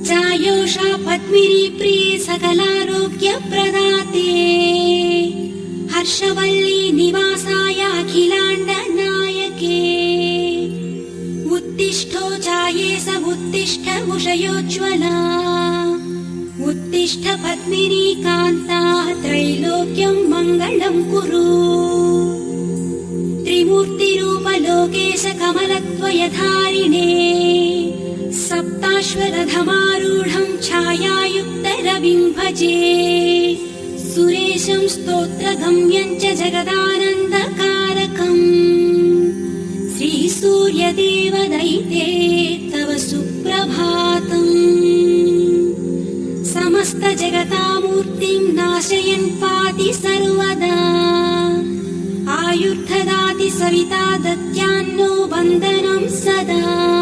चायोषा पद्मिनी प्रिये सकलारोग्यप्रदाते हर्षवल्ली निवासाय अखिलाण्ड नायके उत्तिष्ठो जाये स उत्तिष्ठ उषयोज्ज्वला उत्तिष्ठ पद्मिनी कान्ता त्रैलोक्यं मङ्गलं कुरु त्रिमूर्तिरूप लोकेश कमलद्वयधारिणे सप्ताश्वरथमारूढं छायायुक्तरविं भजे सुरेशं स्तोत्रगम्यं च जगदानन्दकारकम् श्रीसूर्यदेव दैते तव सुप्रभातम् समस्त जगतामूर्तिं नाशयन् पाति सर्वदा आयुर्ददाति सविता दद्यान्नो वन्दनं सदा।